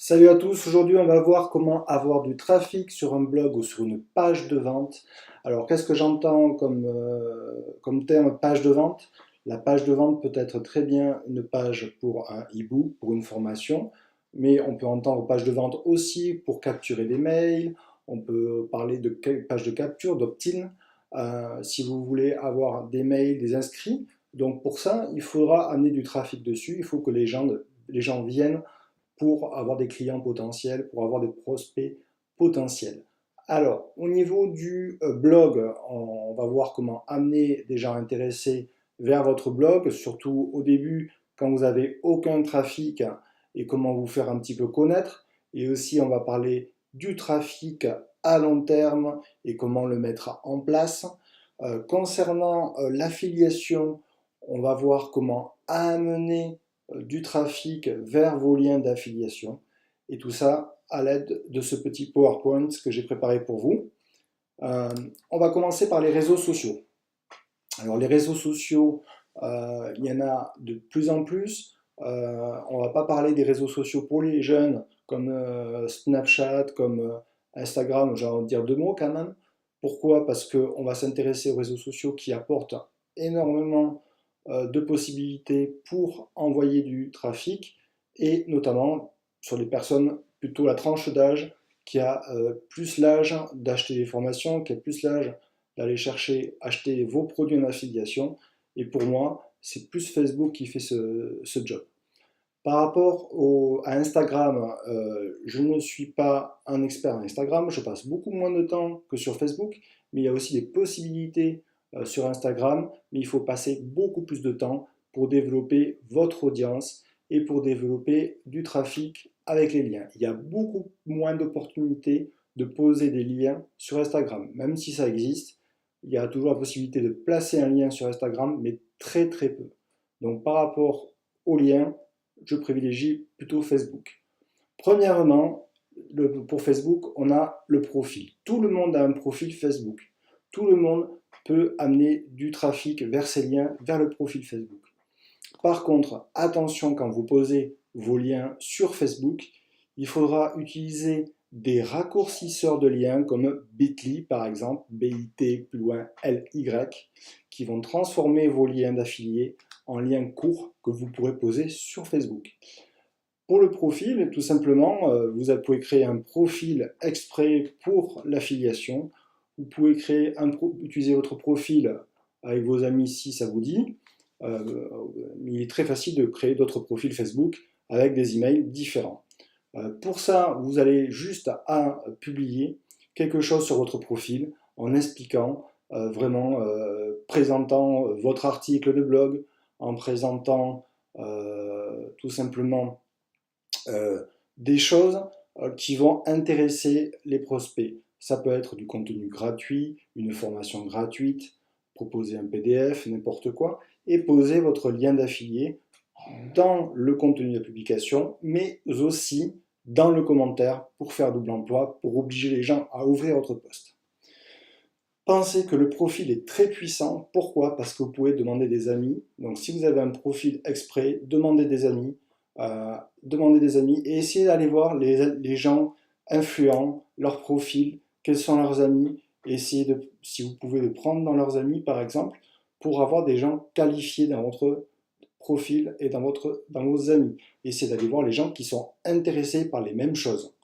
Salut à tous, aujourd'hui on va voir comment avoir du trafic sur un blog ou sur une page de vente. Alors qu'est-ce que j'entends comme terme page de vente? La page de vente peut être très bien une page pour un e-book, pour une formation, mais on peut entendre page de vente aussi pour capturer des mails, on peut parler de page de capture, d'opt-in, si vous voulez avoir des mails, des inscrits. Donc pour ça, il faudra amener du trafic dessus, il faut que les gens viennent pour avoir des clients potentiels, pour avoir des prospects potentiels. Alors, au niveau du blog, on va voir comment amener des gens intéressés vers votre blog, surtout au début quand vous n'avez aucun trafic et comment vous faire un petit peu connaître. Et aussi, on va parler du trafic à long terme et comment le mettre en place. Concernant l'affiliation, on va voir comment amener du trafic vers vos liens d'affiliation. Et tout ça à l'aide de ce petit PowerPoint que j'ai préparé pour vous. On va commencer par les réseaux sociaux. Alors les réseaux sociaux, il y en a de plus en plus. On ne va pas parler des réseaux sociaux pour les jeunes comme Snapchat, comme Instagram, j'ai envie de dire deux mots quand même. Pourquoi? Parce qu'on va s'intéresser aux réseaux sociaux qui apportent énormément de possibilités pour envoyer du trafic et notamment sur les personnes plutôt la tranche d'âge qui a plus l'âge d'acheter des formations, qui a plus l'âge d'aller chercher, acheter vos produits en affiliation. Et pour moi, c'est plus Facebook qui fait ce job. Par rapport à Instagram, je ne suis pas un expert en Instagram, je passe beaucoup moins de temps que sur Facebook, mais il y a aussi des possibilités sur Instagram, mais il faut passer beaucoup plus de temps pour développer votre audience et pour développer du trafic avec les liens. Il y a beaucoup moins d'opportunités de poser des liens sur Instagram, même si ça existe, il y a toujours la possibilité de placer un lien sur Instagram, mais très très peu. Donc par rapport aux liens, je privilégie plutôt Facebook. Premièrement, pour Facebook, on a le profil. Tout le monde a un profil Facebook. Tout le monde peut amener du trafic vers ces liens, vers le profil Facebook. Par contre, attention quand vous posez vos liens sur Facebook, il faudra utiliser des raccourcisseurs de liens comme Bitly par exemple, BIT plus loin LY, qui vont transformer vos liens d'affiliés en liens courts que vous pourrez poser sur Facebook. Pour le profil, tout simplement, vous pouvez créer un profil exprès pour l'affiliation. Vous pouvez utiliser votre profil avec vos amis si ça vous dit. Il est très facile de créer d'autres profils Facebook avec des emails différents. Pour ça, vous allez juste à publier quelque chose sur votre profil en expliquant vraiment, présentant votre article de blog, en présentant tout simplement des choses qui vont intéresser les prospects. Ça peut être du contenu gratuit, une formation gratuite, proposer un PDF, n'importe quoi, et poser votre lien d'affilié dans le contenu de la publication, mais aussi dans le commentaire pour faire double emploi, pour obliger les gens à ouvrir votre post. Pensez que le profil est très puissant. Pourquoi? Parce que vous pouvez demander des amis. Donc si vous avez un profil exprès, demandez des amis. Et essayez d'aller voir les gens influents, leurs profils, quels sont leurs amis. Essayez si vous pouvez, de prendre dans leurs amis par exemple, pour avoir des gens qualifiés dans votre profil et dans vos amis. Essayez d'aller voir les gens qui sont intéressés par les mêmes choses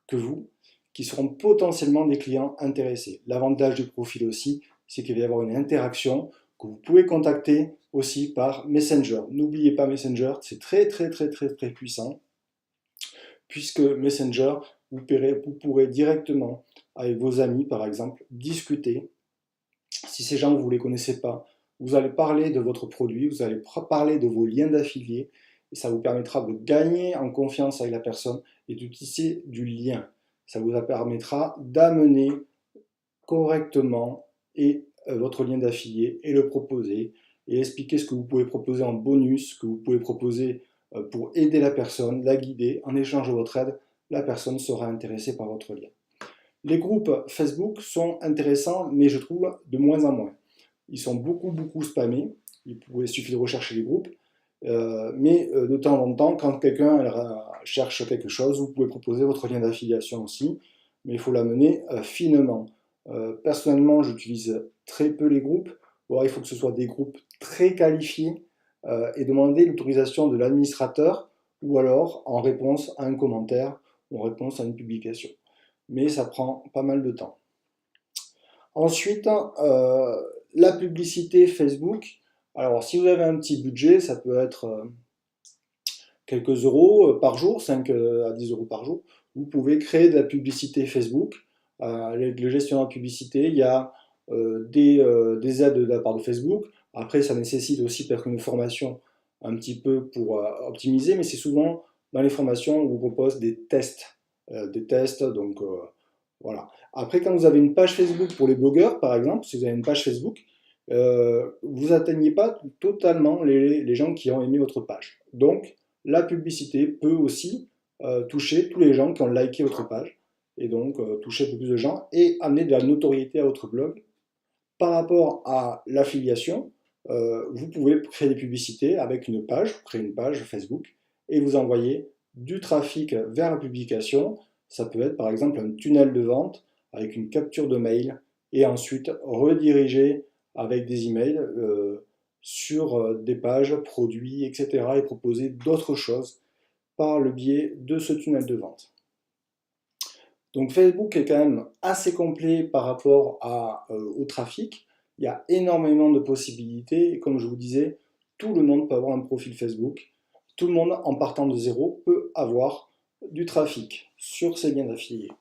que vous, qui seront potentiellement des clients intéressés. L'avantage du profil aussi, c'est qu'il va y avoir une interaction que vous pouvez contacter aussi par Messenger. N'oubliez pas Messenger, c'est très puissant, puisque Messenger, vous pourrez directement, avec vos amis par exemple, discuter. Si ces gens, vous ne les connaissez pas, vous allez parler de votre produit, vous allez parler de vos liens d'affiliés, et ça vous permettra de gagner en confiance avec la personne et de tisser du lien. Ça vous permettra d'amener correctement votre lien d'affilié et le proposer et expliquer ce que vous pouvez proposer en bonus, ce que vous pouvez proposer pour aider la personne, la guider. En échange de votre aide, la personne sera intéressée par votre lien. Les groupes Facebook sont intéressants, mais je trouve de moins en moins. Ils sont beaucoup spammés. Il suffit de rechercher les groupes. De temps en temps, quand quelqu'un cherche quelque chose, vous pouvez proposer votre lien d'affiliation aussi, mais il faut l'amener finement. Personnellement, j'utilise très peu les groupes. Bon, il faut que ce soit des groupes très qualifiés et demander l'autorisation de l'administrateur ou alors en réponse à un commentaire ou en réponse à une publication. Mais ça prend pas mal de temps. Ensuite, la publicité Facebook. Alors, si vous avez un petit budget, ça peut être quelques euros par jour, 5 à 10 euros par jour. Vous pouvez créer de la publicité Facebook. Avec le gestionnaire de publicité, il y a des aides de la part de Facebook. Après, ça nécessite aussi peut-être une formation un petit peu pour optimiser, mais c'est souvent dans les formations où on vous propose des tests. Donc voilà. Après, quand vous avez une page Facebook pour les blogueurs, par exemple, si vous avez une page Facebook, vous n'atteignez pas totalement les gens qui ont aimé votre page. Donc, la publicité peut aussi toucher tous les gens qui ont liké votre page, et donc toucher un peu plus de gens, et amener de la notoriété à votre blog. Par rapport à l'affiliation, vous pouvez créer des publicités avec une page, vous créez une page Facebook, et vous envoyez du trafic vers la publication. Ça peut être par exemple un tunnel de vente avec une capture de mail, et ensuite rediriger avec des emails sur des pages, produits, etc. et proposer d'autres choses par le biais de ce tunnel de vente. Donc Facebook est quand même assez complet par rapport au trafic. Il y a énormément de possibilités et comme je vous disais, tout le monde peut avoir un profil Facebook. Tout le monde, en partant de zéro, peut avoir du trafic sur ses liens d'affiliés.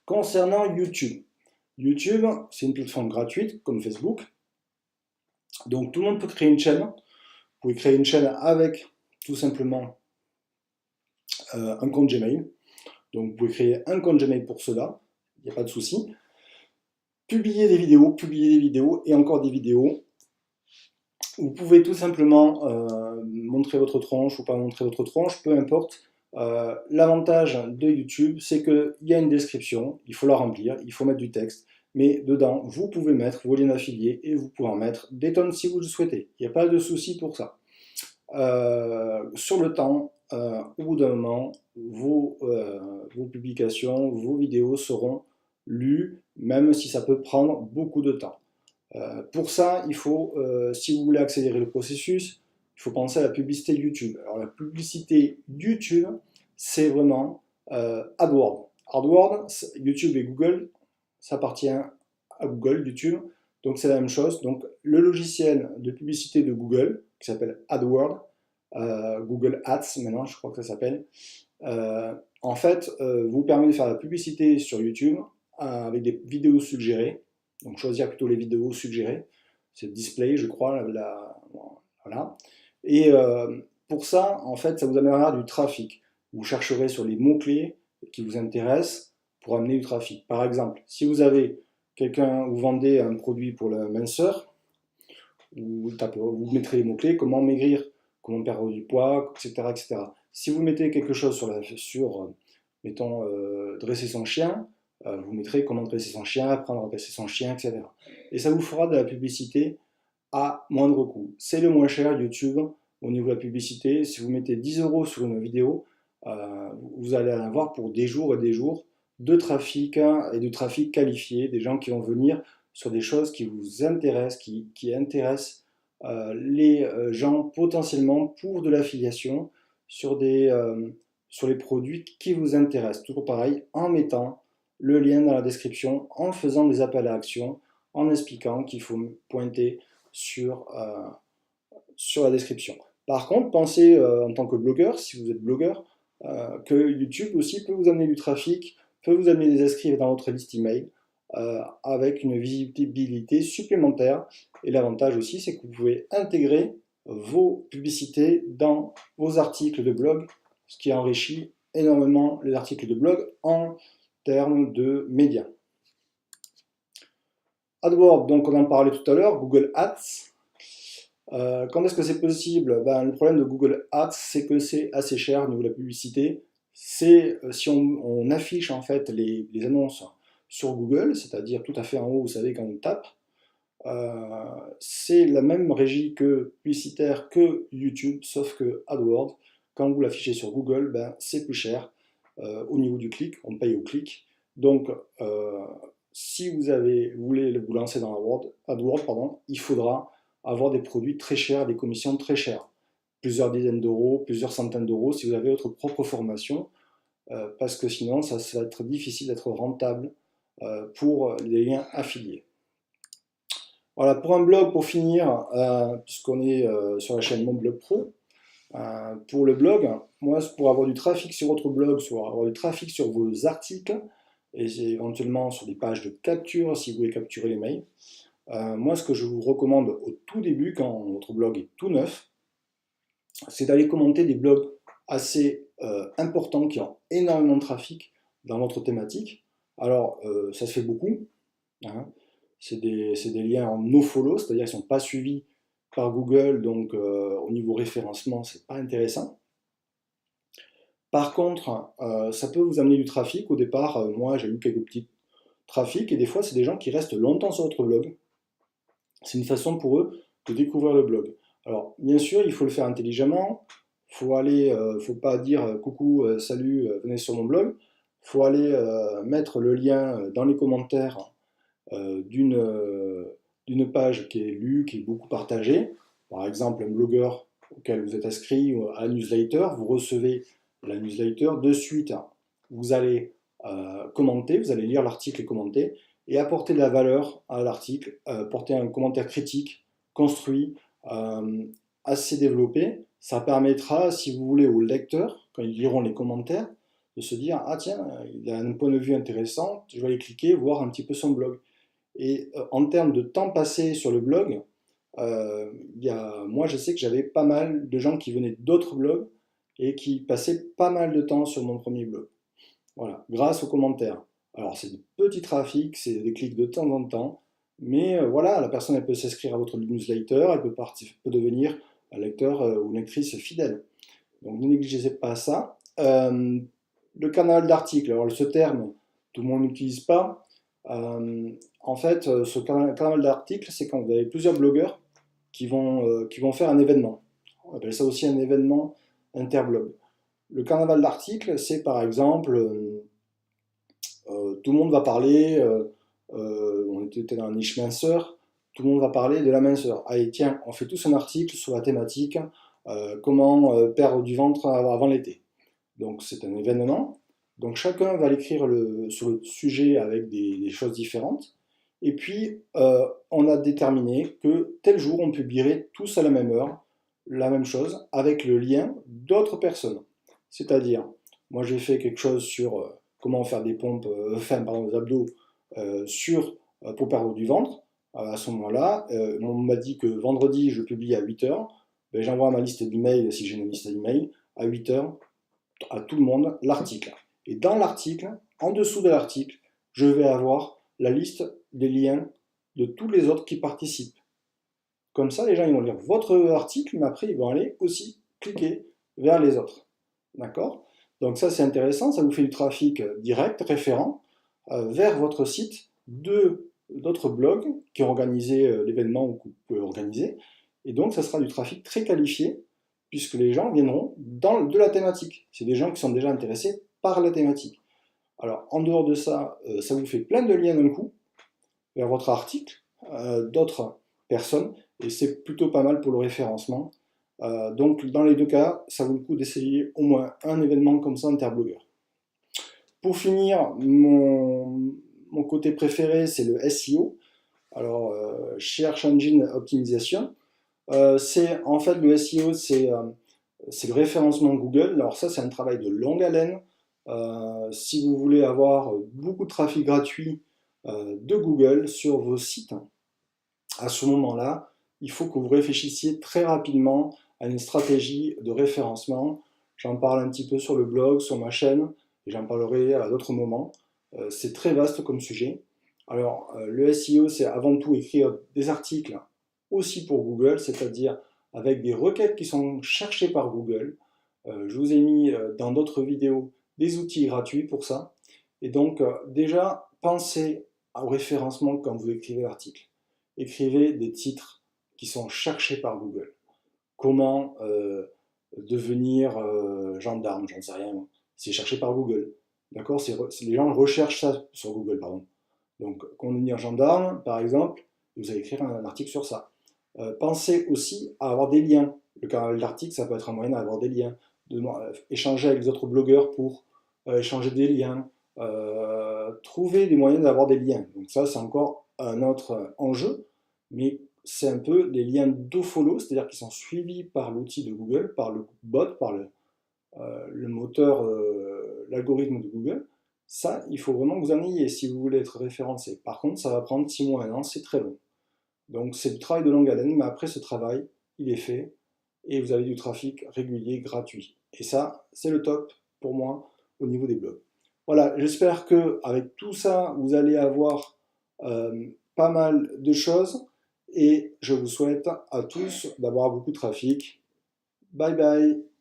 Concernant YouTube, YouTube, c'est une plateforme gratuite comme Facebook. Donc tout le monde peut créer une chaîne. Vous pouvez créer une chaîne avec tout simplement un compte Gmail. Donc vous pouvez créer un compte Gmail pour cela, il n'y a pas de souci. Publier des vidéos et encore des vidéos. Vous pouvez tout simplement montrer votre tronche ou pas montrer votre tronche, peu importe. L'avantage de YouTube, c'est qu'il y a une description, il faut la remplir, il faut mettre du texte, mais dedans, vous pouvez mettre vos liens d'affiliés et vous pouvez en mettre des tonnes si vous le souhaitez. Il n'y a pas de souci pour ça. Sur le temps, au bout d'un moment, vos publications, vos vidéos seront lues, même si ça peut prendre beaucoup de temps. Pour ça, il faut, si vous voulez accélérer le processus, il faut penser à la publicité YouTube. Alors la publicité YouTube, c'est vraiment AdWords. AdWords, YouTube et Google, ça appartient à Google, YouTube, donc c'est la même chose. Donc le logiciel de publicité de Google, qui s'appelle AdWords, Google Ads maintenant, je crois que ça s'appelle, en fait, vous permet de faire la publicité sur YouTube avec des vidéos suggérées. Donc choisir plutôt les vidéos suggérées. C'est display, je crois, voilà. Et pour ça, en fait, ça vous amènera du trafic. Vous chercherez sur les mots-clés qui vous intéressent pour amener du trafic. Par exemple, si vous avez vous vendez un produit pour la minceur, vous mettrez les mots-clés, comment maigrir, comment perdre du poids, etc. etc. Si vous mettez quelque chose mettons, dresser son chien, vous mettrez comment dresser son chien, apprendre à dresser son chien, etc. Et ça vous fera de la publicité à moindre coût. C'est le moins cher YouTube au niveau de la publicité. Si vous mettez 10 euros sur une vidéo, vous allez en avoir pour des jours et des jours de trafic et de trafic qualifié, des gens qui vont venir sur des choses qui vous intéressent, qui intéressent les gens potentiellement pour de l'affiliation sur les produits qui vous intéressent. Toujours pareil, en mettant le lien dans la description, en faisant des appels à action, en expliquant qu'il faut pointer sur la description. Par contre, pensez en tant que blogueur, si vous êtes blogueur, que YouTube aussi peut vous amener du trafic, peut vous amener des inscrits dans votre liste email avec une visibilité supplémentaire. Et l'avantage aussi, c'est que vous pouvez intégrer vos publicités dans vos articles de blog, ce qui enrichit énormément les articles de blog en termes de médias. AdWords, donc on en parlait tout à l'heure, Google Ads. Quand est-ce que c'est possible? Le problème de Google Ads, c'est que c'est assez cher au niveau de la publicité. C'est si on affiche en fait les annonces sur Google, c'est-à-dire tout à fait en haut, vous savez, quand on tape, c'est la même régie que publicitaire que YouTube, sauf que AdWords, quand vous l'affichez sur Google, ben, c'est plus cher au niveau du clic, on paye au clic. Donc, si vous voulez vous lancer dans AdWords, pardon, il faudra avoir des produits très chers, des commissions très chères. Plusieurs dizaines d'euros, plusieurs centaines d'euros si vous avez votre propre formation, parce que sinon, ça va être difficile d'être rentable pour les liens affiliés. Voilà, pour un blog, pour finir, puisqu'on est sur la chaîne Mon Blog Pro, pour le blog, moi, pour avoir du trafic sur votre blog, pour avoir du trafic sur vos articles, et éventuellement sur des pages de capture, si vous voulez capturer les mails, moi, ce que je vous recommande au tout début, quand votre blog est tout neuf, c'est d'aller commenter des blogs assez importants, qui ont énormément de trafic dans votre thématique. Alors, ça se fait beaucoup, hein. C'est des liens en nofollow, c'est-à-dire qu'ils ne sont pas suivis par Google, donc au niveau référencement, c'est pas intéressant. Par contre, ça peut vous amener du trafic. Au départ, moi j'ai eu quelques petits trafics, et des fois c'est des gens qui restent longtemps sur votre blog. C'est une façon pour eux de découvrir le blog. Alors, bien sûr, il faut le faire intelligemment. Faut pas dire coucou, salut, venez sur mon blog. Faut aller mettre le lien dans les commentaires d'une page qui est lue, qui est beaucoup partagée. Par exemple, un blogueur auquel vous êtes inscrit à la newsletter, vous recevez la newsletter, de suite, vous allez commenter, vous allez lire l'article et commenter, et apporter de la valeur à l'article, porter un commentaire critique, construit, assez développé. Ça permettra, si vous voulez, aux lecteurs, quand ils liront les commentaires, de se dire « Ah tiens, il a un point de vue intéressant, je vais aller cliquer, voir un petit peu son blog ». Et en termes de temps passé sur le blog, moi je sais que j'avais pas mal de gens qui venaient d'autres blogs et qui passaient pas mal de temps sur mon premier blog. Voilà, grâce aux commentaires. Alors c'est du petit trafic, c'est des clics de temps en temps, mais voilà, la personne elle peut s'inscrire à votre newsletter, elle peut devenir un lecteur ou une lectrice fidèle. Donc ne négligez pas ça. Le canal d'articles, alors ce terme, tout le monde n'utilise pas. En fait, ce canal d'articles, c'est quand vous avez plusieurs blogueurs qui vont faire un événement. On appelle ça aussi un événement interblog. Le carnaval d'articles, c'est par exemple, tout le monde va parler, on était dans un niche minceur, tout le monde va parler de la minceur. Allez, tiens, on fait tous un article sur la thématique comment perdre du ventre avant l'été. Donc c'est un événement. Donc chacun va l'écrire sur le sujet avec des choses différentes. Et puis on a déterminé que tel jour on publierait tous à la même heure la même chose avec le lien d'autres personnes. C'est-à-dire, moi j'ai fait quelque chose sur comment faire des pompes, des abdos pour perdre du ventre. À ce moment-là, on m'a dit que vendredi je publie à 8h. Ben, j'envoie à ma liste d'emails, si j'ai une liste d'emails, à 8h à tout le monde l'article. Et dans l'article, en dessous de l'article, je vais avoir la liste des liens de tous les autres qui participent. Comme ça, les gens ils vont lire votre article, mais après ils vont aller aussi cliquer vers les autres. D'accord? Donc ça c'est intéressant, ça vous fait du trafic direct, référent, vers votre site d'autres blogs qui ont organisé l'événement ou que vous pouvez organiser. Et donc ça sera du trafic très qualifié, puisque les gens viendront de la thématique. C'est des gens qui sont déjà intéressés par la thématique. Alors en dehors de ça, ça vous fait plein de liens d'un coup vers votre article, d'autres personnes, et c'est plutôt pas mal pour le référencement. Donc dans les deux cas, ça vaut le coup d'essayer au moins un événement comme ça interblogueur. Pour finir, mon côté préféré, c'est le SEO. Alors, Search Engine Optimization. En fait, le SEO, c'est le référencement Google. Alors ça, c'est un travail de longue haleine. Si vous voulez avoir beaucoup de trafic gratuit de Google sur vos sites, à ce moment-là, il faut que vous réfléchissiez très rapidement à une stratégie de référencement. J'en parle un petit peu sur le blog, sur ma chaîne, et j'en parlerai à d'autres moments. C'est très vaste comme sujet. Alors, le SEO, c'est avant tout écrire des articles aussi pour Google, c'est-à-dire avec des requêtes qui sont cherchées par Google. Je vous ai mis dans d'autres vidéos des outils gratuits pour ça. Et donc, déjà, pensez au référencement quand vous écrivez l'article. écrivez des titres qui sont cherchés par Google. Comment devenir gendarme, j'en sais rien. C'est cherché par Google. D'accord? Les gens recherchent ça sur Google, pardon. Donc, comment devenir gendarme, par exemple, vous allez écrire un article sur ça. Pensez aussi à avoir des liens. L'article, ça peut être un moyen d'avoir des liens, échanger avec les autres blogueurs pour échanger des liens, trouver des moyens d'avoir des liens. Donc ça, c'est encore un autre enjeu, mais c'est un peu les liens dofollow, c'est-à-dire qu'ils sont suivis par l'outil de Google, par le bot, par le moteur, l'algorithme de Google. Ça, il faut vraiment que vous en ayez si vous voulez être référencé. Par contre, ça va prendre 6 mois, 1 an, c'est très long. Donc c'est du travail de longue haleine, mais après ce travail, il est fait et vous avez du trafic régulier, gratuit. Et ça, c'est le top pour moi au niveau des blogs. Voilà, j'espère que avec tout ça, vous allez avoir pas mal de choses et je vous souhaite à tous d'avoir beaucoup de trafic. Bye bye.